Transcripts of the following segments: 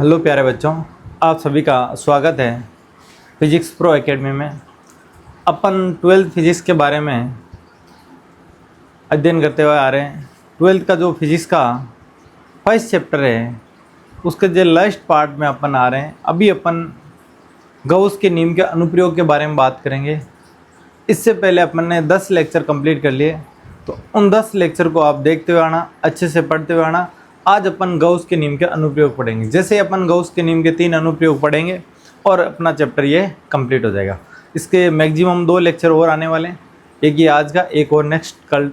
Hello प्यारे बच्चों, आप सभी का स्वागत है फिजिक्स प्रो एकेडमी में। अपन 12th फिजिक्स के बारे में अध्ययन करते हुए आ रहे हैं। 12th का जो फिजिक्स का फर्स्ट चैप्टर है उसके जो लास्ट पार्ट में अपन आ रहे हैं। अभी अपन गॉस के नियम के अनुप्रयोग के बारे में बात करेंगे। इससे पहले अपन ने 10 लेक्चर कंप्लीट कर लिए, तो उन 10 लेक्चर को आप देखते हुए आना, अच्छे से पढ़ते हुए आना। आज अपन गॉस के नियम के अनुप्रयोग पढ़ेंगे। जैसे अपन गॉस के नियम के 3 अनुप्रयोग पढ़ेंगे और अपना चैप्टर ये कंप्लीट हो जाएगा। इसके मैक्सिमम 2 लेक्चर और आने वाले हैं, एक ये आज का, एक और नेक्स्ट कल।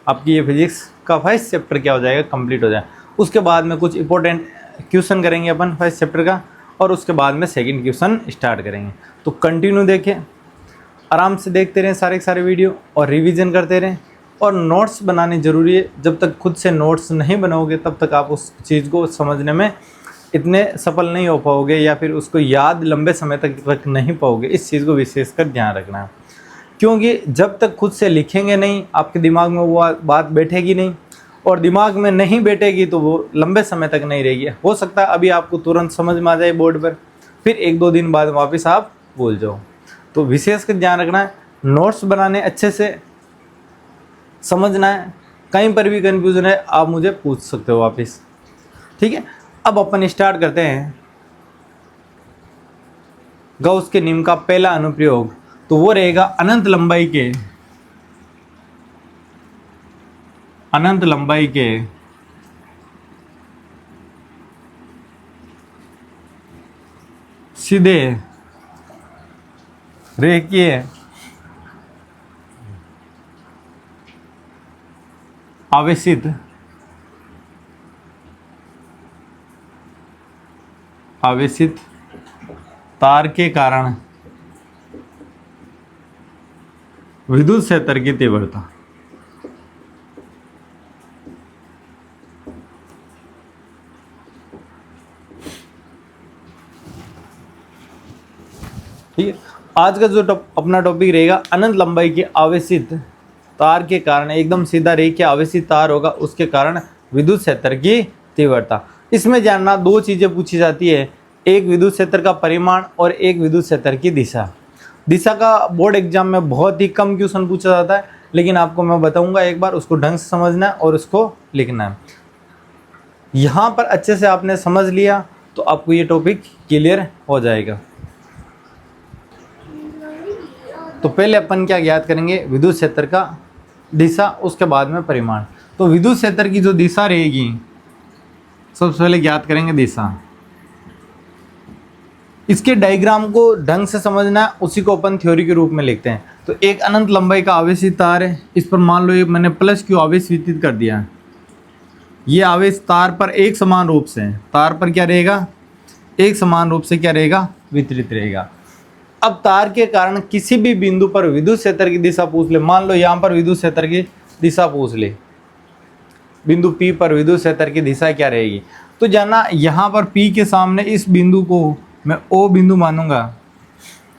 आपकी ये फिजिक्स का फर्स्ट चैप्टर क्या हो जाएगा, कंप्लीट हो जाएगा। उसके बाद में कुछ इंपॉर्टेंट क्वेश्चन करेंगे अपन फर्स्ट चैप्टर का, और उसके बाद में सेकेंड क्वेश्चन स्टार्ट करेंगे। तो कंटिन्यू देखें, आराम से देखते रहें सारे के सारे वीडियो और रिवीजन करते रहें। और नोट्स बनाने ज़रूरी है। जब तक खुद से नोट्स नहीं बनाओगे तब तक आप उस चीज़ को समझने में इतने सफल नहीं हो पाओगे, या फिर उसको याद लंबे समय तक रख नहीं पाओगे। इस चीज़ को विशेषकर ध्यान रखना है, क्योंकि जब तक खुद से लिखेंगे नहीं आपके दिमाग में वो बात बैठेगी नहीं, और दिमाग में नहीं बैठेगी तो वो लंबे समय तक नहीं रहेगी। हो सकता है अभी आपको तुरंत समझ में आ जाए बोर्ड पर, फिर 1-2 दिन बाद वापस आप भूल जाओ। तो विशेषकर ध्यान रखना है, नोट्स बनाने, अच्छे से समझना है। कहीं पर भी कन्फ्यूजन है आप मुझे पूछ सकते हो वापस, ठीक है। अब अपन स्टार्ट करते हैं गॉस के नियम का पहला अनुप्रयोग। तो वो रहेगा अनंत लंबाई के सीधे रेखीय आवेशित तार के कारण विद्युत क्षेत्र की तीव्रता। ठीक है, आज का जो अपना टॉपिक रहेगा अनंत लंबाई के आवेशित तार के कारण, एकदम सीधा रेखीय आवेशित तार होगा, उसके कारण विद्युत क्षेत्र की तीव्रता। इसमें जानना 2 चीज़ें पूछी जाती है, एक विद्युत क्षेत्र का परिमाण और एक विद्युत क्षेत्र की दिशा। दिशा का बोर्ड एग्जाम में बहुत ही कम क्वेश्चन पूछा जाता है, लेकिन आपको मैं बताऊंगा एक बार, उसको ढंग से समझना है और उसको लिखना है। यहाँ पर अच्छे से आपने समझ लिया तो आपको ये टॉपिक क्लियर हो जाएगा। तो पहले अपन क्या ज्ञात करेंगे, विद्युत क्षेत्र का दिशा, उसके बाद में परिमाण। तो विद्युत क्षेत्र की जो दिशा रहेगी, सबसे पहले ज्ञात करेंगे दिशा। इसके डायग्राम को ढंग से समझना है, उसी को अपन थ्योरी के रूप में लिखते हैं। तो एक अनंत लंबाई का आवेशित तार है, इस पर मान लो ये मैंने प्लस क्यू आवेश वितरित कर दिया है। ये आवेश तार पर एक समान रूप से, तार पर क्या रहेगा, एक समान रूप से क्या रहेगा, वितरित रहेगा। अब तार के कारण किसी भी बिंदु पर विद्युत क्षेत्र की दिशा पूछ ले। मान लो यहाँ पर विद्युत क्षेत्र की दिशा पूछ ले, बिंदु P पर विद्युत क्षेत्र की दिशा क्या रहेगी। तो जाना यहाँ पर P के सामने इस बिंदु को मैं O बिंदु मानूंगा,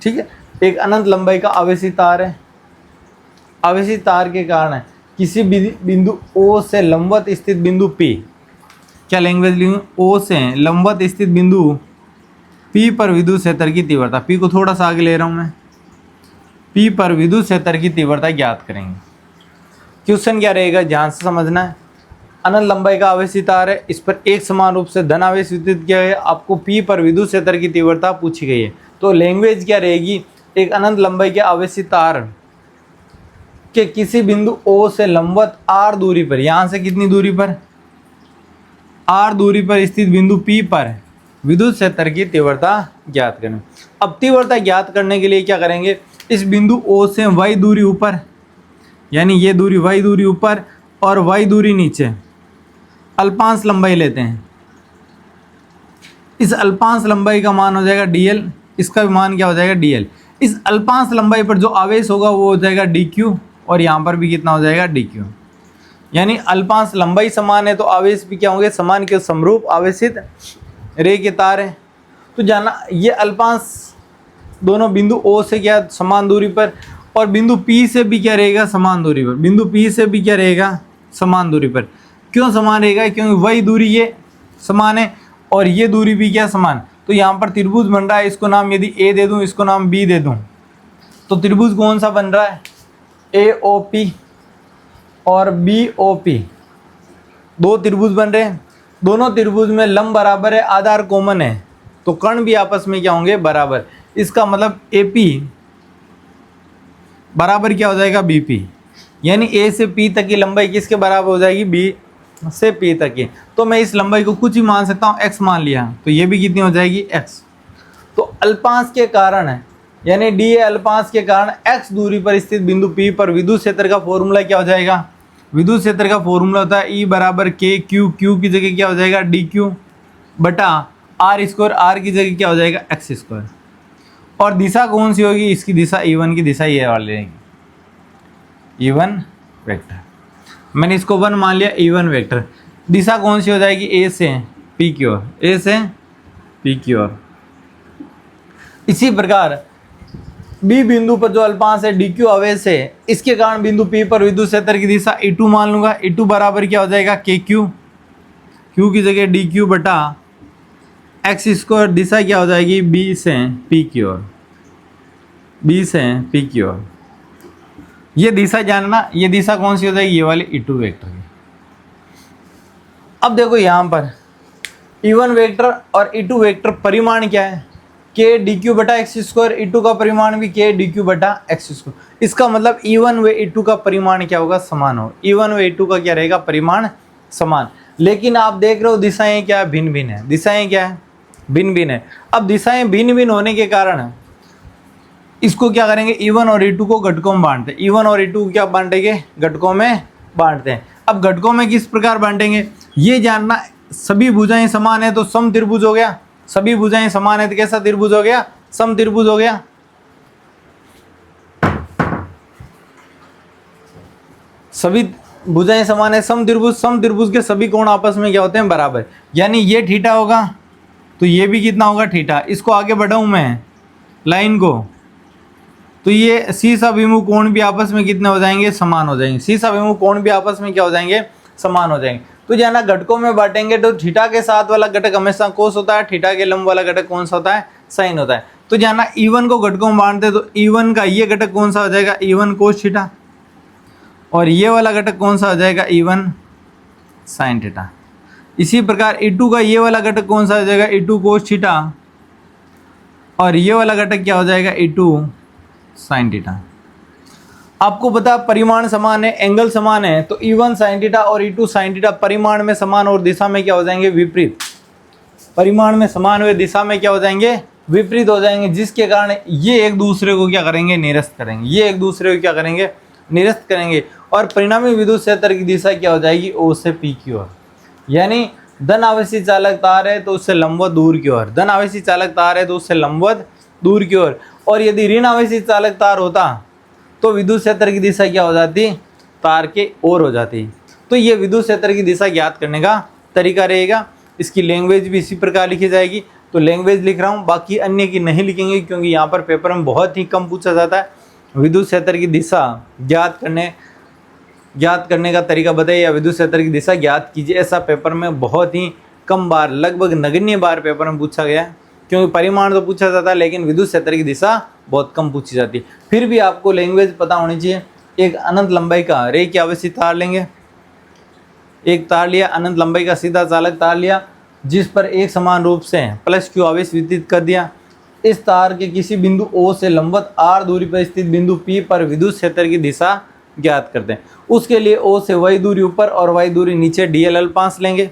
ठीक है। एक अनंत लंबाई का आवेशित तार है। आवेशित तार के कारण किसी बिंदु O से लंबवत स्थित बिंदु P, क्या लैंग्वेज लिखूँ, O से लंबवत स्थित बिंदु P पर विद्युत क्षेत्र की तीव्रता। P को थोड़ा सा आगे ले रहा हूँ मैं, P पर विद्युत क्षेत्र की तीव्रता ज्ञात करेंगे। क्वेश्चन क्या रहेगा, ध्यान से समझना है। अनंत लंबाई का आवेशित तार है, इस पर एक समान रूप से धन आवेश वितरित किया गया। आपको P पर विद्युत क्षेत्र की तीव्रता पूछी गई है। तो लैंग्वेज क्या रहेगी, एक अनंत लंबाई के आवेशित तार के किसी बिंदु O से लंबवत R दूरी पर, यहाँ से कितनी दूरी पर, R दूरी पर स्थित बिंदु P पर विद्युत क्षेत्र की तीव्रता ज्ञात करें। अब तीव्रता ज्ञात करने के लिए क्या करेंगे, इस बिंदु O से y दूरी ऊपर, यानी ये दूरी y दूरी ऊपर और y दूरी नीचे, अल्पांश लंबाई लेते हैं। इस अल्पांश लंबाई का मान हो जाएगा dl, इसका भी मान क्या हो जाएगा dl। इस अल्पांश लंबाई पर जो आवेश होगा वो हो जाएगा dq, और यहाँ पर भी कितना हो जाएगा dq। यानी अल्पांश लंबाई समान है तो आवेश भी क्या होंगे, समान के समरूप आवेशित रेखीय तार है। तो जाना ये अल्पांश दोनों बिंदु O से क्या समान दूरी पर, और बिंदु P से भी क्या रहेगा, समान दूरी पर। बिंदु P से भी क्या रहेगा, समान दूरी पर। क्यों समान रहेगा, क्योंकि वही दूरी ये समान है, और ये दूरी भी क्या समान। तो यहाँ पर त्रिभुज बन रहा है, इसको नाम यदि ए दे दूं, इसको नाम बी दे दूं, तो त्रिभुज कौन सा बन रहा है, AOP और BOP। दो त्रिभुज बन रहे हैं, दोनों त्रिभुज में लंब बराबर है, आधार कॉमन है, तो कर्ण भी आपस में क्या होंगे, बराबर। इसका मतलब AP बराबर क्या हो जाएगा, BP, यानी A से P तक की लंबाई किसके बराबर हो जाएगी, B से P तक की। तो मैं इस लंबाई को कुछ ही मान सकता हूँ, x मान लिया, तो ये भी कितनी हो जाएगी, x। तो अल्पांश के कारण है, यानी डी ए अल्पांश के कारण x दूरी पर स्थित बिंदु P पर विद्युत क्षेत्र का फॉर्मूला क्या हो जाएगा, विद्युत क्षेत्र का फॉर्मूला होता है E बराबर KQ, Q की जगह क्या हो जाएगा, DQ बटा R स्क्वायर, R की जगह क्या हो जाएगा, x स्क्वायर। और दिशा कौन सी होगी, इसकी दिशा E1 की दिशा ये वाली रहेगी, E1 वेक्टर। मैंने इसको 1 मान लिया, E1 वेक्टर। दिशा कौन सी हो जाएगी, A से P की ओर, A से P की ओर। इसी प्रकार B बिंदु पर जो अल्पांश है DQ आवेश है, इसके कारण बिंदु P पर विद्युत क्षेत्र की दिशा E2 मान लूंगा, E2 बराबर क्या हो जाएगा, KQ, Q की जगह DQ बटा x स्क्वायर। दिशा क्या हो जाएगी, B से P की ओर, B से P की ओर। ये दिशा जानना, ये दिशा कौन सी हो जाएगी, ये वाली E2 वेक्टर की। अब देखो यहाँ पर E1 वेक्टर और E2 वेक्टर परिमाण क्या है, K DQ बटा x स्क्वायर, E2 का परिमाण भी K DQ बटा x स्क्वायर। इसका मतलब E1 व E2 का परिमाण क्या होगा, समान हो। E1 व E2 का क्या रहेगा, परिमाण समान। लेकिन आप देख रहे हो दिशाएं क्या भिन्न भिन्न है, दिशाएं क्या है, भिन्न भिन्न है। अब दिशाएं भिन्न भिन्न होने के कारण इसको क्या करेंगे, E1 और E2 को घटकों में बांटते हैं। E1 और E2 को क्या बांटेंगे, घटकों में बांटते हैं। अब घटकों में किस प्रकार बांटेंगे, ये जानना। सभी भुजाएं समान है तो सम त्रिभुज हो गया, सभी भुजाएं समान है तो कैसा त्रिभुज हो गया, सम त्रिभुज हो गया। सभी भुजाएं समान है, सम त्रिभुज, सम त्रिभुज के सभी कोण आपस में क्या होते हैं, बराबर। यानी ये थीटा होगा तो ये भी कितना होगा, थीटा। इसको आगे बढ़ाऊं मैं लाइन को, तो ये शीर्ष अभिमुख कोण भी आपस में कितने हो जाएंगे, समान हो जाएंगे। शीर्ष अभिमुख कोण भी आपस में क्या हो जाएंगे, समान हो जाएंगे। तो जाना घटकों में बांटेंगे तो थीटा के साथ वाला घटक हमेशा कोस होता है, थीटा के लंब वाला घटक कौन सा होता है, साइन होता है। तो जाना E1 को घटकों में बांटते तो E1 का ये घटक कौन सा हो जाएगा, E1 कोस थीटा, और ये वाला घटक कौन सा हो जाएगा, E1 साइन थीटा। इसी प्रकार E2 का ये वाला घटक कौन सा हो जाएगा, E2 कोस थीटा, और ये वाला घटक क्या हो जाएगा, E2 साइन थीटा। आपको पता परिमाण समान है, एंगल समान है, तो E1 साइन थीटा और E2 साइन थीटा परिमाण में समान और दिशा में क्या हो जाएंगे, विपरीत। परिमाण में समान हुए दिशा में क्या हो जाएंगे, विपरीत हो जाएंगे, जिसके कारण ये एक दूसरे को क्या करेंगे, निरस्त करेंगे। ये एक दूसरे को क्या करेंगे, निरस्त करेंगे। और परिणामी विद्युत क्षेत्र की दिशा क्या हो जाएगी, O से P की ओर। यानी धन आवेशी चालक तार है तो उससे लंबवत दूर की ओर, धन आवेशी चालक तार है तो उससे लंबवत दूर की ओर। और यदि ऋण आवेशी चालक तार होता तो विद्युत क्षेत्र की दिशा क्या हो जाती, तार के ओर हो जाती। तो ये विद्युत क्षेत्र की दिशा ज्ञात करने का तरीका रहेगा। इसकी लैंग्वेज भी इसी प्रकार लिखी जाएगी। तो लैंग्वेज लिख रहा हूँ, बाकी अन्य की नहीं लिखेंगे क्योंकि यहाँ पर पेपर में बहुत ही कम पूछा जाता है। विद्युत क्षेत्र की दिशा ज्ञात करने का तरीका बताइए या विद्युत क्षेत्र की दिशा ज्ञात कीजिए, ऐसा पेपर में बहुत ही कम बार, लगभग नगण्य बार पेपर में पूछा गया है। क्योंकि परिमाण तो पूछा जाता है लेकिन विद्युत क्षेत्र की दिशा बहुत कम पूछी जाती है। फिर भी आपको लैंग्वेज पता होनी चाहिए। एक अनंत लंबाई का रे की आवेशी तार लेंगे, एक तार लिया, अनंत लंबाई का सीधा चालक तार लिया, जिस पर एक समान रूप से प्लस क्यू आवेश वितरित कर दिया। इस तार के किसी बिंदु O से लंबवत R दूरी पर स्थित बिंदु P पर विद्युत क्षेत्र की दिशा ज्ञात करते हैं। उसके लिए O से y दूरी ऊपर और y दूरी नीचे dl अल्पांश लेंगे।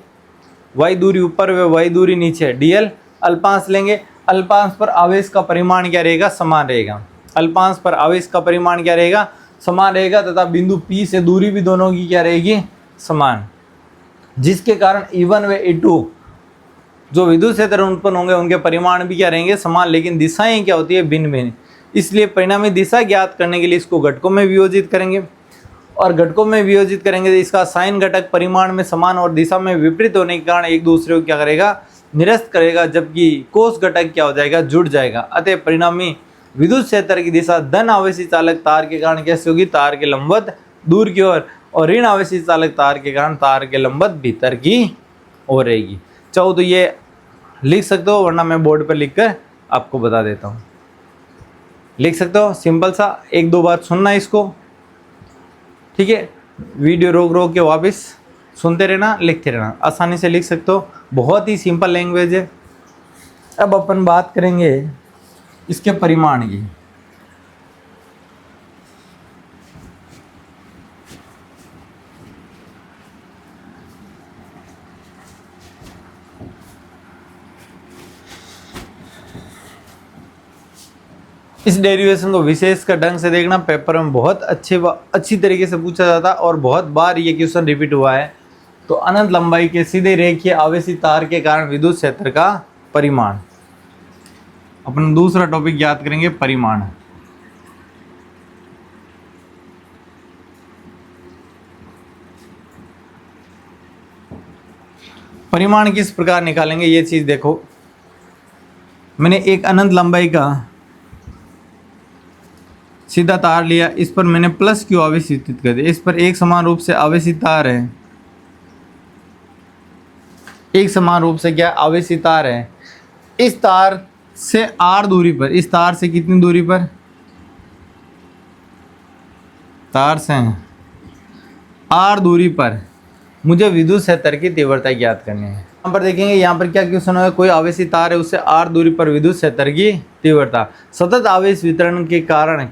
y दूरी ऊपर व y दूरी नीचे dl अल्पांश लेंगे। अल्पांश पर आवेश का परिमाण क्या रहेगा, समान रहेगा। अल्पांश पर आवेश का परिमाण क्या रहेगा, समान रहेगा, तथा बिंदु P से दूरी भी दोनों की क्या रहेगी, समान। जिसके कारण E1 व E2 जो विद्युत क्षेत्र उत्पन्न होंगे उनके परिमाण भी क्या रहेंगे, समान, लेकिन दिशाएं क्या होती है, भिन्न भिन्न। इसलिए परिणामी दिशा ज्ञात करने के लिए इसको घटकों में वियोजित करेंगे, और घटकों में वियोजित करेंगे तो इसका साइन घटक परिमाण में समान और दिशा में विपरीत होने के कारण एक दूसरे को क्या करेगा, निरस्त करेगा, जबकि कोस घटक क्या हो जाएगा, जुड़ जाएगा। अतः परिणामी विद्युत क्षेत्र की दिशा धन आवेशी चालक तार के कारण कैसे होगी, तार के लंबवत दूर की ओर, और ऋण आवेशी चालक तार के कारण तार के लंबवत भीतर की ओर रहेगी। चाहो तो ये लिख सकते हो, वरना मैं बोर्ड पर लिख कर आपको बता देता हूँ। लिख सकते हो, सिंपल सा, एक दो बार सुनना इसको, ठीक है। वीडियो रोक रोक के वापस सुनते रहना, लिखते रहना, आसानी से लिख सकते हो। बहुत ही सिंपल लैंग्वेज है। अब अपन बात करेंगे इसके परिमाण की। इस डेरिवेशन को विशेष का ढंग से देखना, पेपर में बहुत अच्छी तरीके से पूछा जाता है और बहुत बार ये क्वेश्चन रिपीट हुआ है। तो अनंत लंबाई के सीधे रेखीय आवेशित तार के कारण विद्युत क्षेत्र का परिमाण। अपन दूसरा टॉपिक याद करेंगे, परिमाण। परिमाण किस प्रकार निकालेंगे ये चीज देखो। मैंने एक अनंत लंबाई का सीधा तार लिया, इस पर मैंने प्लस क्यू आवेशित कर दिया। इस पर एक समान रूप से आवेशित तार है, एक समान रूप से क्या आवेशित तार है। इस तार से आर दूरी पर, इस तार से कितनी दूरी पर, तार से आर दूरी पर मुझे विद्युत क्षेत्र की तीव्रता ज्ञात करनी है। यहाँ पर देखेंगे, यहाँ पर क्या क्वेश्चन है, कोई आवेशित तार है, उससे आर दूरी पर विद्युत क्षेत्र की तीव्रता। सतत आवेश वितरण के कारण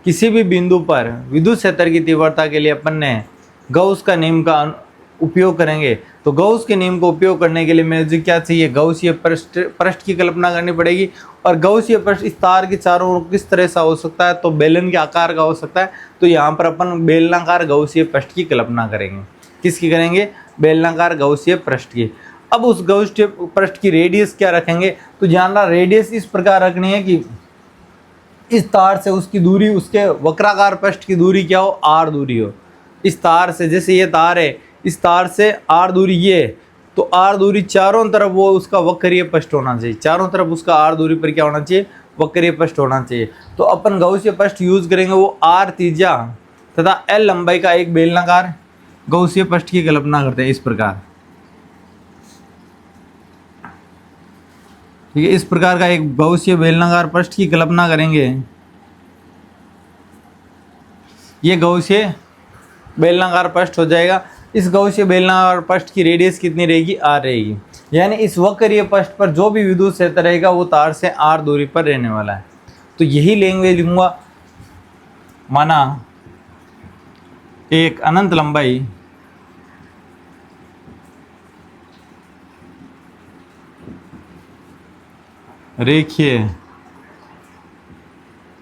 किसी भी बिंदु पर विद्युत क्षेत्र की तीव्रता के लिए अपन ने गॉस का नियम का उपयोग करेंगे। तो गॉस के नियम को उपयोग करने के लिए मुझे क्या चाहिए, गॉसीय पृष्ठ की कल्पना करनी पड़ेगी। और गॉसीय पृष्ठ इस तार के चारों ओर किस तरह से हो सकता है, तो बेलन के आकार का हो सकता है। तो यहाँ पर अपन बेलनाकार गॉसीय पृष्ठ की कल्पना करेंगे। किसकी करेंगे, बेलनाकार गॉसीय पृष्ठ की। अब उस गॉसीय पृष्ठ की रेडियस क्या रखेंगे, तो जानना रेडियस इस प्रकार रखनी है कि इस तार से उसकी दूरी, उसके वक्राकार पृष्ठ की दूरी क्या हो, आर दूरी हो। इस तार से, जैसे ये तार है, इस तार से आर दूरी ये, तो आर दूरी चारों तरफ वो उसका वक्रीय पृष्ठ होना चाहिए। चारों तरफ उसका आर दूरी पर क्या होना चाहिए, वक्रीय पृष्ठ होना चाहिए। तो अपन गॉसीय पृष्ठ यूज करेंगे, वो आर त्रिज्या तथा एल लंबाई का एक बेलनाकार गॉसीय पृष्ठ की कल्पना करते हैं इस प्रकार। ठीक है, इस प्रकार का एक गॉसीय बेलनाकार पृष्ठ की कल्पना करेंगे। ये गॉसीय बेलनाकार पृष्ठ हो जाएगा। इस गॉसीय बेलनाकार पृष्ठ की रेडियस कितनी रहेगी, आर रहेगी। यानी इस वक्रीय पृष्ठ पर जो भी विद्युत क्षेत्र रहेगा वो तार से आर दूरी पर रहने वाला है। तो यही लैंग्वेज लिखूंगा। माना एक अनंत लंबाई रेखीय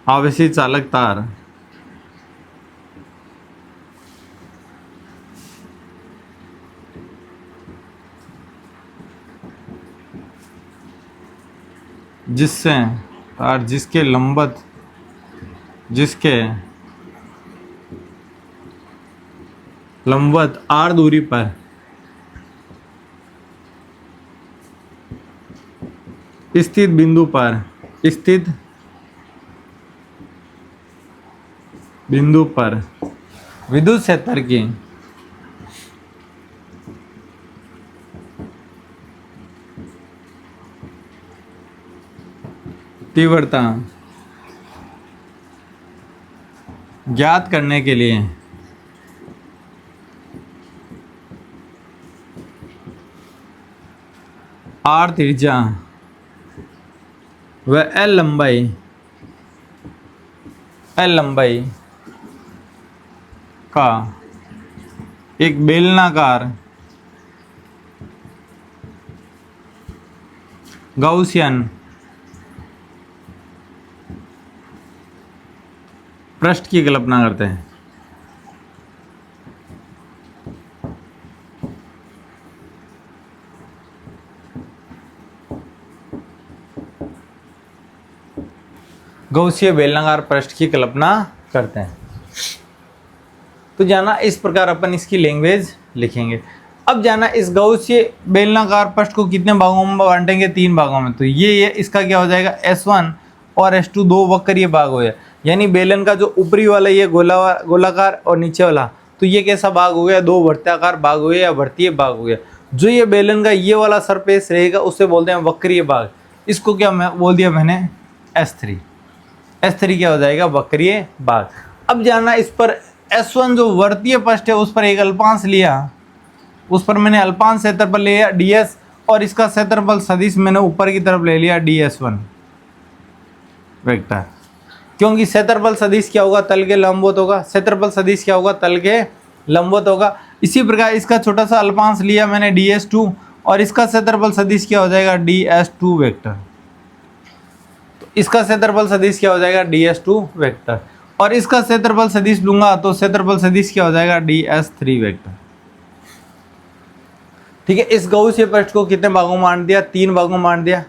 आवेशित चालक तार जिससे तार जिसके लंबवत आर दूरी पर स्थित बिंदु पर विद्युत क्षेत्र की तीव्रता ज्ञात करने के लिए आर त्रिज्या व एल लंबाई का एक बेलनाकार गॉसियन पृष्ठ की कल्पना करते हैं। गॉसीय बेलनाकार पृष्ठ की कल्पना करते हैं। तो जाना इस प्रकार अपन इसकी लैंग्वेज लिखेंगे। अब जाना इस गॉसीय बेलनाकार पृष्ठ को कितने भागों में बांटेंगे, 3 भागों में। तो ये इसका क्या हो जाएगा, S1 और S2 दो वक्रीय भाग हो गया। यानी बेलन का जो ऊपरी वाला ये गोलाकार और नीचे वाला, तो ये कैसा भाग हो गया, 2 वर्त्याकार भाग हो गया या वर्तीय भाग हो गया। जो ये बेलन का ये वाला सरफेस रहेगा उसे बोलते हैं वक्रीय भाग। इसको क्या मैं बोल दिया मैंने, S3। S3 क्या हो जाएगा, वक्रीय भाग। अब जानना इस पर S1 जो वर्तीय पृष्ठ है उस पर एक अल्पांश लिया, उस पर मैंने अल्पांश क्षेत्रफल ले लिया ds, और इसका क्षेत्रफल सदिश मैंने ऊपर की तरफ ले लिया ds1 वेक्टर। क्योंकि क्षेत्रफल सदिश क्या होगा, तल के लंबवत होगा। क्षेत्रफल सदिश क्या होगा, तल के लंबवत होगा। इसी प्रकार इसका छोटा सा अल्पांश लिया मैंने ds2, और इसका क्षेत्रफल सदिश क्या हो जाएगा, ds2 वेक्टर। तो इसका क्षेत्रफल सदिश क्या हो जाएगा, ds2 वेक्टर, और इसका क्षेत्रफल सदिश लूंगा तो क्षेत्रफल सदिश क्या हो जाएगा, ds3 वेक्टर। ठीक है, इस गौसीय पृष्ठ को कितने भागों में बांट दिया, 3 भागों में बांट दिया।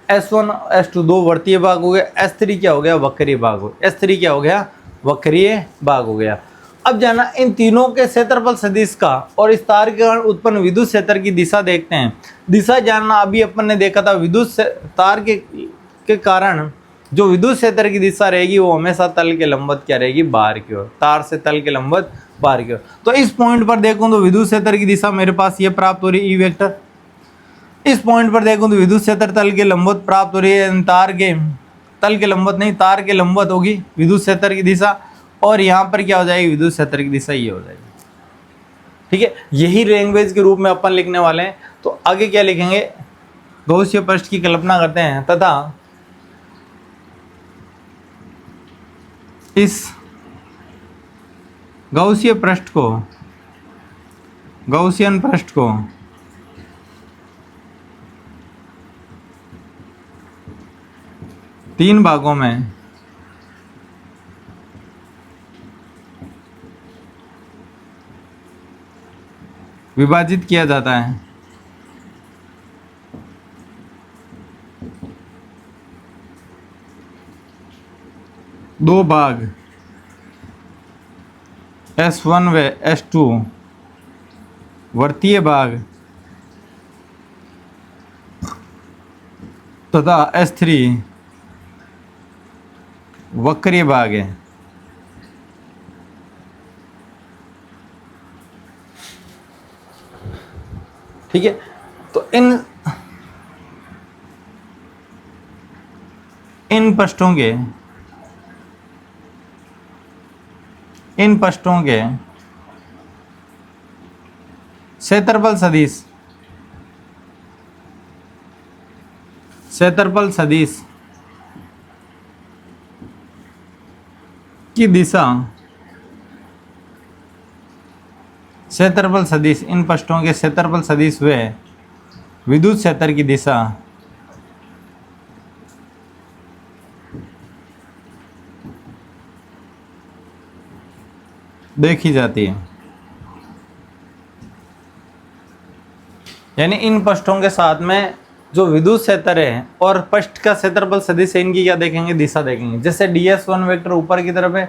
S1 S2 दो वर्तीय भाग हो गया, S3 क्या हो गया, वक्रीय भाग हो गया। S3 क्या हो गया, वक्रीय भाग हो गया। अब जाना इन तीनों के क्षेत्रफल सदिश का और इस तार के कारण उत्पन्न विद्युत क्षेत्र की दिशा देखते हैं। दिशा जानना अभी अपन ने देखा था, विद्युत तार के कारण जो विद्युत क्षेत्र की दिशा रहेगी वो हमेशा तल के लंबवत क्या रहेगी, बाहर की ओर, तार से तल के लंबवत बाहर की ओर। तो इस पॉइंट पर देखूं तो विद्युत क्षेत्र की दिशा मेरे पास ये प्राप्त हो रही है, ई वेक्टर। इस पॉइंट पर देखूं तो विद्युत क्षेत्र तल के लंबवत प्राप्त हो रही है, तार के तल के लंबवत नहीं, तार के लंबवत होगी विद्युत क्षेत्र की दिशा, और यहाँ पर क्या हो जाएगी, विद्युत क्षेत्र की दिशा ये हो जाएगी। ठीक है, यही लैंग्वेज के रूप में अपन लिखने वाले हैं। तो आगे क्या लिखेंगे, गौसीय पृष्ठ की कल्पना करते हैं तथा इस गौसीय पृष्ठ को, गौसियन पृष्ठ को तीन भागों में विभाजित किया जाता है। दो भाग S1 व S2 वर्तीय भाग तथा S3 वक्रीय भाग है। ठीक है, तो इन पृष्ठों के क्षेत्रफल सदिश की दिशा, क्षेत्रफल सदिश, इन पृष्ठों के क्षेत्रफल सदिश व विद्युत क्षेत्र की दिशा देखी जाती है। यानी इन पृष्ठों के साथ में जो विद्युत क्षेत्र है और पृष्ठ का क्षेत्रफल सदिश है, इनकी क्या देखेंगे, दिशा देखेंगे। जैसे ds1 वेक्टर ऊपर की तरफ है,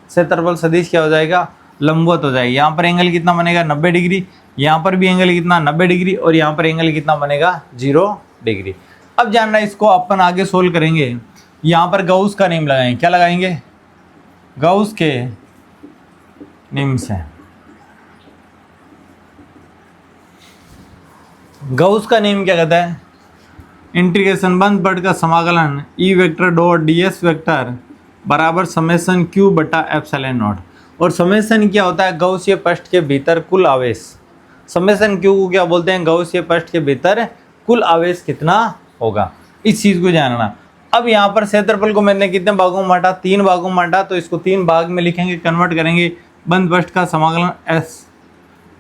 क्षेत्रफल सदिश क्या हो जाएगा, लंबवत हो जाएगी। यहाँ पर एंगल कितना बनेगा, 90 डिग्री। यहाँ पर भी एंगल कितना, 90 डिग्री, और यहाँ पर एंगल कितना बनेगा, 0 डिग्री। अब जानना इसको अपन आगे सोल्व करेंगे। यहाँ पर गौस का नियम लगाएंगे। क्या लगाएंगे, गौस के नियम से। गौस का नियम क्या कहता है, इंटीग्रेशन बंद पद का समाकलन E vector dot ds vector बराबर समेशन q बटा एप्सिलॉन नॉट। और समेशन क्या होता है, गौसीय पृष्ठ के भीतर कुल आवेश। समेशन q को क्या बोलते हैं, गौसीय पृष्ठ के भीतर कुल आवेश कितना होगा, इस चीज को जानना। अब यहाँ पर क्षेत्रफल को मैंने कितने भागों में बांटा, 3 भागों में बांटा, तो इसको 3 भाग में लिखेंगे, कन्वर्ट करेंगे। बंद पृष्ठ का समाकलन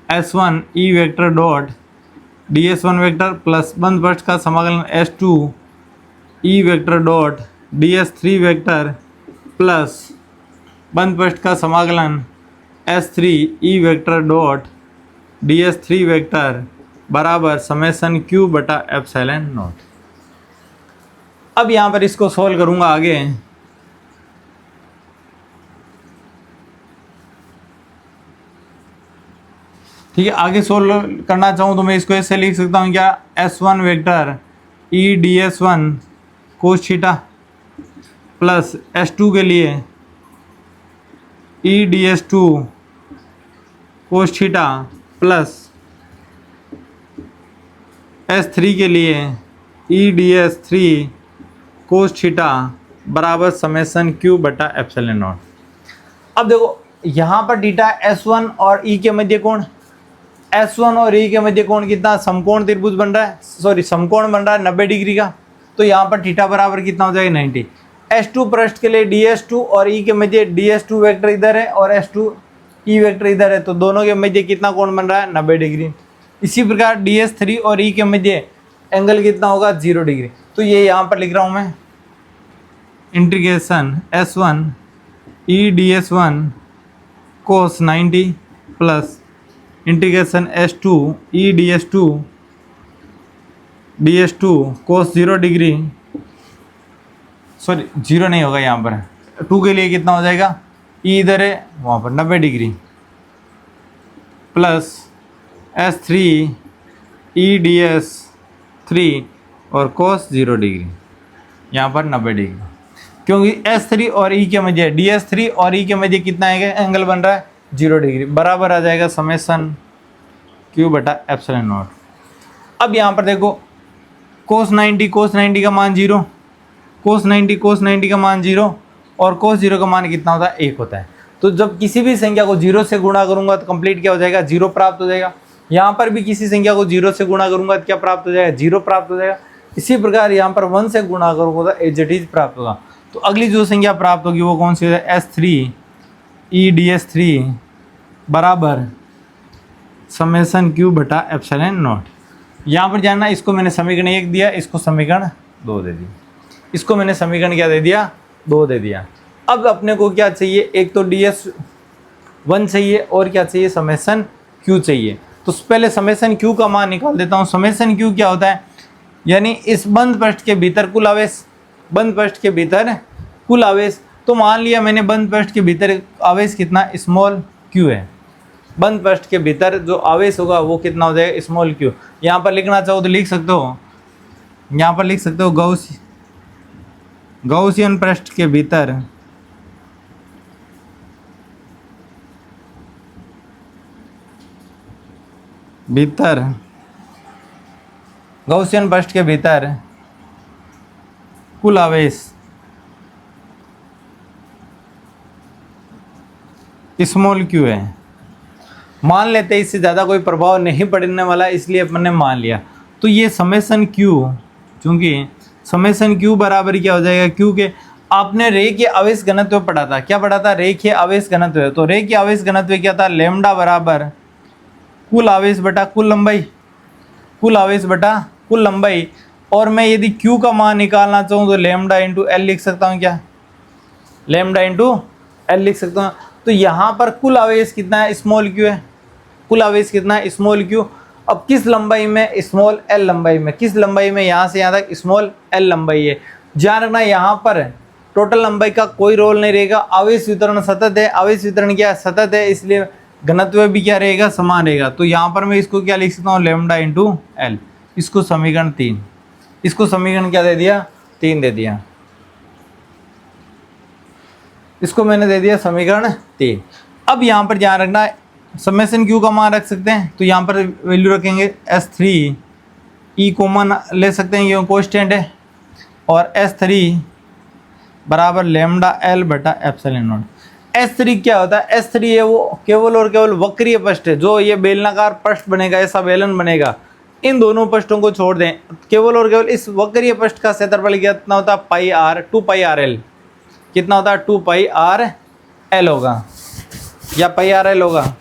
S1 E vector dot ds1 vector plus बंद पृष्ठ का समाकलन S2 E vector dot ds3 vector plus बंद पृष्ठ का समाकलन S3 E vector dot ds3 vector बराबर समेशन q बटा एप्सिलॉन नॉट। अब यहाँ पर इसको सोल्व करूँगा आगे। ठीक है, आगे सोल्व करना चाहूँ तो मैं इसको ऐसे लिख सकता हूँ, क्या, S1 vector E ds1 cos theta plus S2 के लिए ई ds2 cos theta plus S3 के लिए E D S three cos theta बराबर समेसन क्यू बटा एप्सिलॉन नॉट। अब देखो यहाँ पर थीटा S1 और E के मध्य कोण, S1 और E के मध्य कोण कितना, समकोण त्रिभुज बन रहा है, सॉरी समकोण बन रहा है 90 डिग्री का, तो यहाँ पर थीटा बराबर कितना हो जाएगा 90। S2 पृष्ठ के लिए DS2 और E के मध्य DS2 वेक्टर इधर है और S2 E वेक्टर इधर है, तो दोनों के मध्य कितना कोण बन रहा है 90 डिग्री। इसी प्रकार DS3 और E के मध्य एंगल कितना होगा 0 डिग्री। तो ये यहाँ पर लिख रहा हूँ मैं, integration S1 E DS1 cos 90 plus integration S2 E DS2 cos 0 degree, sorry 0 नहीं होगा यहाँ पर, 2 के लिए कितना हो जाएगा, E इधर है वहाँ पर 90 degree plus S3 E DS3 और cos 0 डिग्री, यहाँ पर 90 डिग्री, क्योंकि S3 और E के मध्य DS3 और E के मध्य कितना है एंगल बन रहा है 0 डिग्री, बराबर आ जाएगा समेसन क्यू बटा एप्सिलॉन नॉट। अब यहाँ पर देखो cos 90 का मान 0, cos 90 का मान 0 और cos 0 का मान कितना होता है 1 होता है। तो जब किसी भी संख्या को 0 से गुणा करूंगा तो कंप्लीट क्या हो जाएगा 0 प्राप्त हो जाएगा। यहाँ पर भी किसी संख्या को 0 से गुणा करूंगा तो क्या प्राप्त हो जाएगा 0 प्राप्त हो जाएगा। इसी प्रकार यहाँ पर 1 से गुणा करूंगा तो एज इट इज प्राप्त होगा। तो अगली जो संख्या प्राप्त होगी वो कौन सी है, S3 E DS3 बराबर समेसन क्यू बटा एप्सिलॉन नॉट। यहाँ पर जानना, इसको मैंने समीकरण 1 दिया, इसको समीकरण 2 दे दिया, इसको मैंने समीकरण क्या दे दिया 2 दे दिया। अब अपने को क्या चाहिए, एक तो DS1 चाहिए और क्या चाहिए समेसन क्यू चाहिए। तो पहले समेसन क्यू का मान निकाल देता हूँ। समेसन क्यू क्या होता है, यानी इस बंद पृष्ठ के भीतर कुल आवेश, बंद पृष्ठ के भीतर कुल आवेश। तो मान लिया मैंने बंद पृष्ठ के भीतर आवेश कितना स्मॉल क्यू है, बंद पृष्ठ के भीतर जो आवेश होगा वो कितना हो जाएगा स्मॉल क्यू। यहाँ पर लिखना चाहो तो लिख सकते हो, यहाँ पर लिख सकते हो गौसियन पृष्ठ के भीतर गौसियन पृष्ठ के भीतर कुल आवेश स्मॉल क्यू है। मान लेते हैं इससे ज़्यादा कोई प्रभाव नहीं पड़ने वाला, इसलिए अपन ने मान लिया। तो ये समेसन क्यू, चूंकि समेसन क्यू बराबर क्या हो जाएगा, क्यू के आपने रेखीय आवेश घनत्व पढ़ा था, क्या पढ़ा था रेखीय आवेश घनत्व। तो रेखीय आवेश घनत्व क्या था, लैम्डा बराबर कुल आवेश बटा कुल लंबाई, कुल आवेश बटा कुल लंबाई। और मैं यदि क्यू का मान निकालना चाहूँ तो लैम्डा इंटू एल लिख सकता हूँ, क्या लैम्डा इंटू एल लिख सकता हूँ। तो यहाँ पर कुल आवेश कितना है स्मॉल क्यू है, कुल आवेश कितना है स्मॉल क्यू। अब किस लंबाई में, स्मॉल एल लंबाई में, किस लंबाई में, यहाँ से यहाँ तक स्मॉल एल लंबाई है। ध्यान रखना यहाँ पर टोटल लंबाई का कोई रोल नहीं रहेगा, आवेश वितरण सतत है, आवेश वितरण क्या सतत है, इसलिए घनत्व भी क्या रहेगा समान रहेगा। तो यहाँ पर मैं इसको क्या लिख सकता हूँ लैम्डा इंटू एल, इसको समीकरण 3, इसको समीकरण क्या दे दिया 3 दे दिया, इसको मैंने दे दिया समीकरण 3। अब यहाँ पर ध्यान रखना समेसन क्यू का मान रख सकते हैं, तो यहाँ पर वैल्यू रखेंगे S3 E कॉमन ले सकते हैं, ये कांस्टेंट है, और S3 बराबर लैम्डा एल बटा एप्सिलॉन नॉट। S3 क्या होता है, S3 है वो केवल और केवल वक्रीय पृष्ठ है, जो ये बेलनाकार पृष्ठ बनेगा, ऐसा बेलन बनेगा, इन दोनों पृष्ठों को छोड़ दें, केवल और केवल इस वक्रीय पृष्ठ का क्षेत्रफल कितना होता है पाई आर, 2 पाई आर एल, कितना होता है 2 पाई आर एल होगा या पाई आर एल होगा।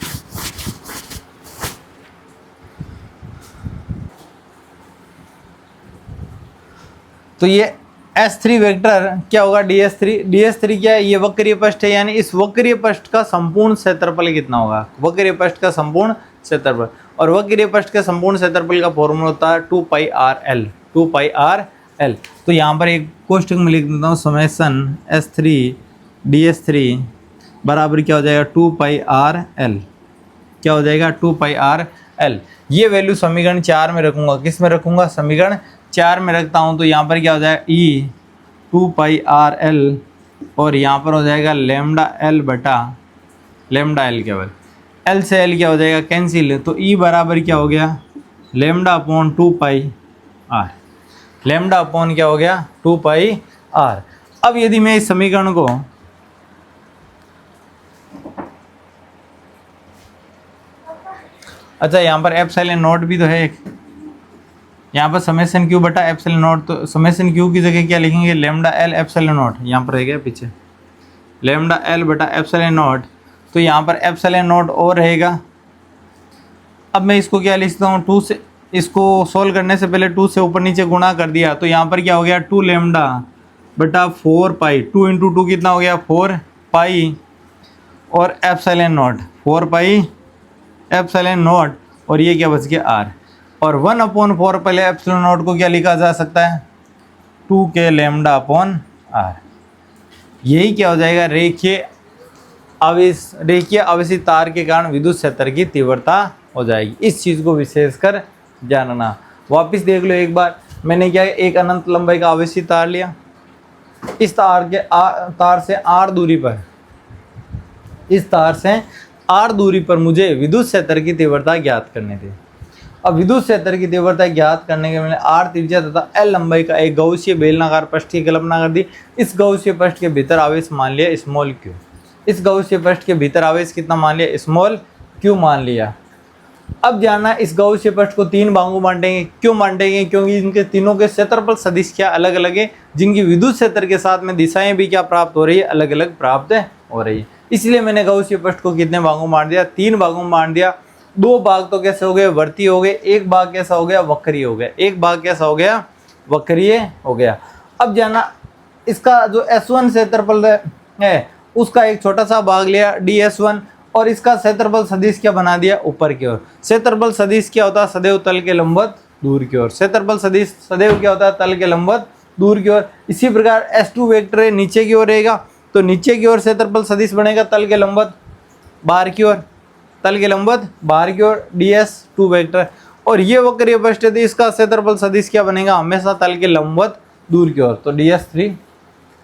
तो ये S3 वेक्टर क्या होगा DS3 क्या है, ये वक्रीय पृष्ठ है, यानी इस वक्रीय पृष्ठ का संपूर्ण क्षेत्रफल कितना होगा, वक्रीय पृष्ठ का संपूर्ण क्षेत्रफल। और वक्रीय पृष्ठ का संपूर्ण क्षेत्रफल का फॉर्मूला होता है 2 pi R L, 2 pi R L. तो यहाँ पर एक कोष्टक में लिख देता हूँ समेसन S3 DS3 बराबर क्या हो जाएगा 2 पाई आर एल, क्या हो जाएगा 2 पाई आर एल। ये वैल्यू समीकरण 4 में रखूँगा, किस में रखूँगा समीकरण 4 में रखता हूँ। तो यहाँ पर क्या हो जाएगा E 2 पाई आर एल, और यहाँ पर हो जाएगा लैम्डा एल बटा लैम्डा एल, केवल एल से एल क्या हो जाएगा कैंसिल, तो E बराबर क्या हो गया lambda upon 2 pi r. Lambda upon क्या हो गया 2 पाई आर। अब यदि मैं इस समीकरण को अच्छा यहाँ पर एप्सिलॉन नॉट भी तो है एक, यहाँ पर समेशन क्यू बटा एप्सिलॉन नॉट, तो समेशन क्यू की जगह क्या लिखेंगे लेमडा एल एप्सिलॉन नॉट, यहाँ पर रहेगा पीछे लेमडा एल बटा एप्सिलॉन नॉट, तो यहाँ पर एप्सिलॉन नॉट और रहेगा। अब मैं इसको क्या लिखता हूँ 2 से, इसको सोल्व करने से पहले 2 से ऊपर नीचे गुणा कर दिया, तो यहाँ पर क्या हो गया 2 लेमडा बटा 4 पाई, 2 इंटू 2 कितना हो गया 4 पाई और epsilon not 4 pi epsilon not, और ये क्या बच गया आर। और 1/4 पहले एप्सिलॉन नॉट को क्या लिखा जा सकता है 2 के लेमडा अपॉन आर। यही क्या हो जाएगा रेखीय आवेशित तार के कारण विद्युत क्षेत्र की तीव्रता हो जाएगी। इस चीज़ को विशेषकर जानना। वापस देख लो एक बार, मैंने क्या एक अनंत लंबाई का आवेशित तार लिया, इस तार से आर दूरी पर, इस तार से आर दूरी पर मुझे विद्युत क्षेत्र की तीव्रता ज्ञात करनी थी। अब विद्युत क्षेत्र की तीव्रता ज्ञात करने के मैंने आर त्रिज्या तथा एल लंबाई का एक गौसीय बेलनाकार पृष्ठ की कल्पना कर दी। इस गौसीय पृष्ठ के भीतर आवेश मान लिया स्मॉल क्यू। इस गौसीय पृष्ठ के भीतर आवेश कितना मान लिया स्मॉल क्यू मान लिया। अब जानना इस गौसीय पृष्ठ को 3 भागों बांटेंगे। क्यों बांटेंगे? क्योंकि इनके तीनों के क्षेत्रफल सदिश क्या अलग अलग है, जिनकी विद्युत क्षेत्र के साथ में दिशाएं भी क्या प्राप्त हो रही है अलग अलग प्राप्त हो रही है। इसलिए मैंने गौसीय पृष्ठ को कितने भागों बांट दिया 3 भागों में बांट दिया। 2 भाग तो कैसे हो गए वर्तीय हो गए, एक भाग कैसा हो गया वक्रीय हो गया, एक भाग कैसा हो गया वक्रीय हो गया। अब जाना इसका जो S1 क्षेत्रफल है उसका एक छोटा सा भाग लिया ds1 और इसका क्षेत्रफल सदिश क्या बना दिया ऊपर की ओर। क्षेत्रफल सदिश क्या होता है सदैव तल के लंबवत दूर की ओर। क्षेत्रफल सदिश सदैव क्या होता है तल के लंबवत दूर की ओर। इसी प्रकार S2 वेक्टर है नीचे की ओर रहेगा, तो नीचे की ओर क्षेत्रफल सदिश बनेगा तल के लंबवत बाहर की ओर, तल के लंबवत बाहर की ओर ds2 वेक्टर। और ये वक्रीय पृष्ठ है, इसका क्षेत्रफल सदिश क्या बनेगा हमेशा तल के लंबवत दूर की ओर, तो ds3।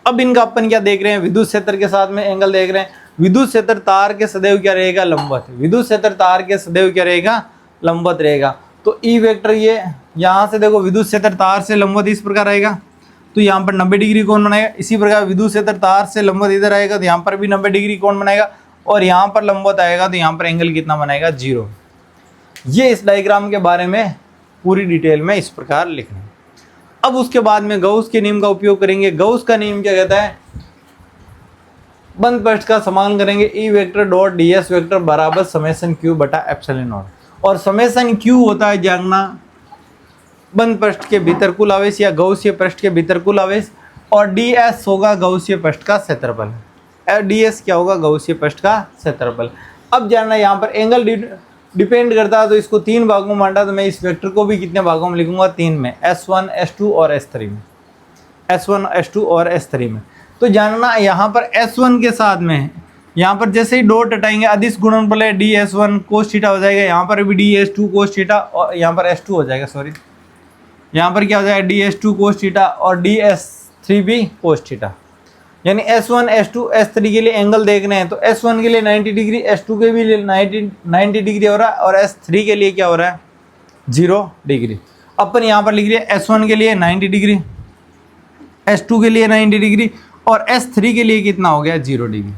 अब इनका अपन क्या देख रहे हैं विद्युत क्षेत्र के साथ में एंगल देख रहे हैं। विद्युत क्षेत्र तार के सदैव क्या रहेगा लंबवत, विद्युत क्षेत्र तार के सदैव क्या रहेगा लंबवत रहेगा। तो ई वेक्टर ये यहाँ से देखो विद्युत क्षेत्र तार से लंबवत इस प्रकार रहेगा, तो यहाँ पर 90 डिग्री कोण बनाएगा। इसी प्रकार विद्युत क्षेत्र तार से लंबवत इधर आएगा तो यहाँ पर भी 90 डिग्री कोण बनाएगा, और यहाँ पर लंबवत आएगा तो यहाँ पर एंगल कितना बनाएगा 0। ये इस डायग्राम के बारे में पूरी डिटेल में इस प्रकार लिखना है। अब उसके बाद में गौस के नियम का उपयोग करेंगे। गौस का नियम क्या कहता है बंद पृष्ठ का समान करेंगे E vector dot ds vector बराबर समेशन क्यू बटा एप्सिलॉन नॉट। और समेशन क्यू होता है जानना बंद पृष्ठ के भीतर कुल आवेश या गौसीय पृष्ठ के भीतर कुल आवेश, और ds होगा गौसीय पृष्ठ का क्षेत्रफल। ds क्या होगा गौसीय पृष्ठ का क्षेत्रफल। अब जानना यहाँ पर एंगल डिपेंड करता है, तो इसको 3 भागों में बांटा, तो मैं इस वेक्टर को भी कितने भागों में लिखूंगा 3 में, S1 S2 और S3 में, S1 S2 और S3 में। तो जानना यहाँ पर S1 के साथ में यहाँ पर जैसे ही डॉट हटाएंगे अदिश गुणनफल है ds1 cos थीटा हो जाएगा, यहाँ पर भी ds2 cos थीटा और यहाँ पर S2 हो जाएगा, सॉरी यहाँ पर क्या हो जाएगा ds2 cos थीटा और ds3 भी cos थीटा। यानी S1 S2 S3 के लिए एंगल देखने हैं, तो S1 के लिए 90 डिग्री, S2 के भी लिए 90 डिग्री हो रहा है, और S3 के लिए क्या हो रहा है 0 डिग्री। अपन यहाँ पर लिख रहे हैं S1 के लिए 90 डिग्री, S2 के लिए 90 डिग्री और S3 के लिए कितना हो गया 0 डिग्री।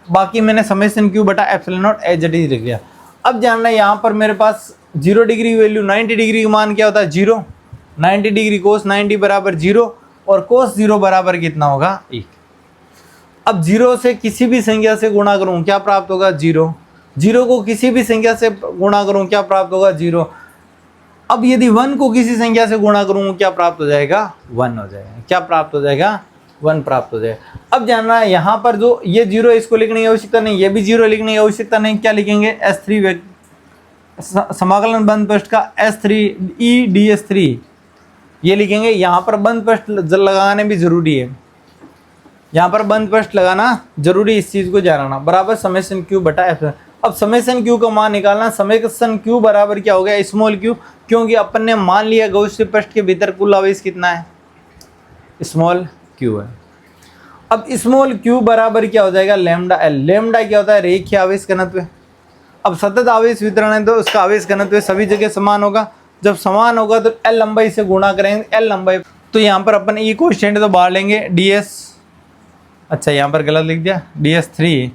बाकी मैंने समेशन क्यू बटा epsilon naught as it is लिख दिया। अब जानना है यहाँ पर मेरे पास 0 डिग्री वैल्यू 90 डिग्री का मान क्या होता है 0, 90 डिग्री कोस 90 बराबर 0 और कोस 0 बराबर कितना होगा 1। अब 0 से किसी भी संख्या से गुणा करूं क्या प्राप्त होगा 0, 0 को किसी भी संख्या से गुणा करूं क्या प्राप्त होगा 0। अब यदि 1 को किसी संख्या से गुणा करूं क्या प्राप्त हो जाएगा 1 हो जाएगा, क्या प्राप्त हो जाएगा 1 प्राप्त हो जाएगा। अब जानना है यहाँ पर जो ये 0 इसको लिखने की आवश्यकता नहीं, ये भी 0 लिखने की आवश्यकता नहीं, क्या लिखेंगे S3 समाकलन बंद पृष्ठ का S3 ई ds3 ये लिखेंगे। यहाँ पर बंद पृष्ठ लगाने भी जरूरी है, यहाँ पर बंद पृष्ठ लगाना जरूरी, इस चीज को जानना बराबर समेशन क्यू बटा एप्सिलॉन। अब समेशन क्यू का मान निकालना, समेशन क्यू बराबर क्या हो गया स्मॉल क्यू, क्योंकि अपन ने मान लिया गौसीय पृष्ठ के भीतर कुल आवेश कितना है स्मॉल क्यू है। अब स्मॉल क्यू बराबर क्या हो जाएगा लेमडा एल। लेमडा क्या होता है रेखीय आवेश घनत्व। अब सतत आवेश वितरण है तो उसका आवेश घनत्व सभी जगह समान होगा, जब समान होगा तो एल लंबाई से गुणा करेंगे, एल लंबाई, तो यहाँ पर अपन ई कोएफिशिएंट तो बाहर लेंगे, ds, अच्छा यहाँ पर गलत लिख दिया, ds3,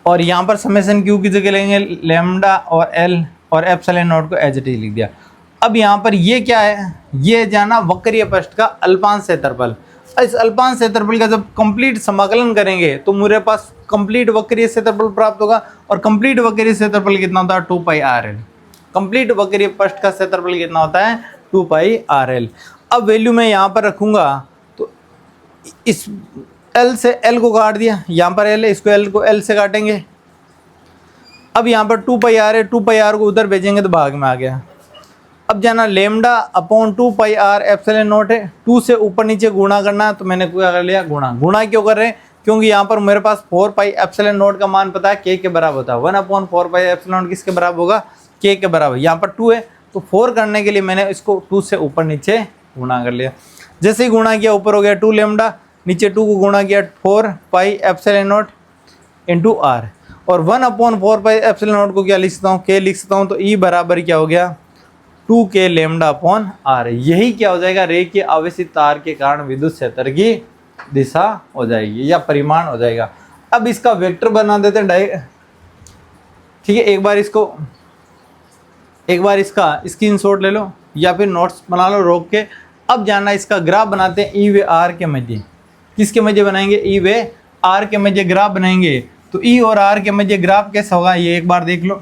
और यहाँ पर समेशन क्यू की जगह लेंगे लैम्डा और एल, और एप्सिलॉन नॉट को एज इट इज लिख दिया। अब यहाँ पर ये क्या है, ये जाना वक्रीय पृष्ठ का अल्पांश क्षेत्रफल। इस अल्पांश क्षेत्रफल का जब कंप्लीट समाकलन करेंगे तो मेरे पास कंप्लीट वक्रीय क्षेत्रफल प्राप्त होगा, और कंप्लीट वक्रीय क्षेत्रफल कितना होता है, 2πrl। कंप्लीट वक्रीय पृष्ठ का क्षेत्रफल कितना होता है, 2πrl। अब वैल्यू मैं यहाँ पर रखूँगा तो इस L से L को काट दिया, यहाँ पर L है, इसको L को L से काटेंगे। अब यहाँ पर 2πr है, 2πr को उधर भेजेंगे तो भाग में आ गया। अब जाना lambda upon 2πr epsilon not है, 2 से ऊपर नीचे गुणा करना, तो मैंने क्या कर लिया, गुणा क्यों कर रहे हैं, क्योंकि यहाँ पर मेरे पास 4π एप्सिलॉन नॉट का मान पता है, k के बराबर होता है। 1/4π एप्सिलॉन नॉट किसके बराबर होगा, k के बराबर। यहाँ पर 2 है तो 4 करने के लिए मैंने इसको 2 से ऊपर नीचे गुणा कर लिया। जैसे ही गुणा किया ऊपर हो गया 2 लेमडा, नीचे 2 को गुणा किया 4π एप्सिलॉन नॉट इंटू r, और 1/4π एप्सिलॉन नॉट को क्या लिख सकता हूँ, k लिख सकता हूँ। तो e बराबर क्या हो गया, 2k लेमडा अपॉन r। यही क्या हो जाएगा, रेखीय आवेशित तार के कारण विद्युत क्षेत्र की दिशा हो जाएगी या परिमाण हो जाएगा। अब इसका वेक्टर बना देते हैं ठीक है। एक बार इसका स्क्रीनशॉट ले लो या फिर नोट्स बना लो रोक के। अब जाना इसका ग्राफ बनाते हैं ई व आर के मध्य। किसके मध्य बनाएंगे, ई व आर के मध्य ग्राफ बनाएंगे। तो ई और आर के मध्य ग्राफ कैसा होगा, ये एक बार देख लो।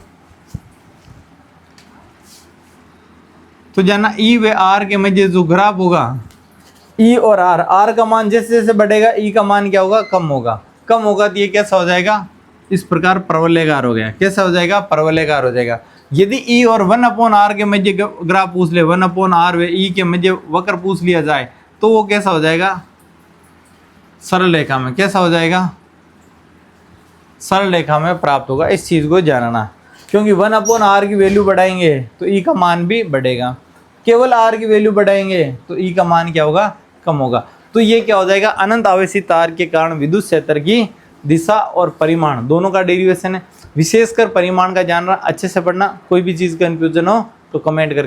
तो जाना ई व आर के मध्य जो ग्राफ होगा, ई और आर का मान जैसे जैसे बढ़ेगा ई का मान क्या होगा, कम होगा। कम होगा तो ये कैसा हो जाएगा, इस प्रकार परवलयाकार हो गया। कैसा हो जाएगा, परवलयाकार हो जाएगा। यदि ई और 1/r के मध्य ग्राफ पूछ ले, 1/r व ई के मध्य वक्र पूछ लिया जाए तो वो कैसा हो जाएगा, सरल रेखा में। कैसा हो जाएगा, सरल रेखा में प्राप्त होगा। इस चीज़ को जानना, क्योंकि 1/r की वैल्यू बढ़ाएंगे तो ई का मान भी बढ़ेगा। केवल r की वैल्यू बढ़ाएंगे तो ई का मान क्या होगा, कम होगा। तो ये क्या हो जाएगा, अनंत आवेशित तार के कारण विद्युत क्षेत्र की दिशा और परिमाण दोनों का डेरिवेशन है। विशेषकर परिमाण का जानना, अच्छे से पढ़ना। कोई भी चीज़ कन्फ्यूजन हो तो कमेंट करके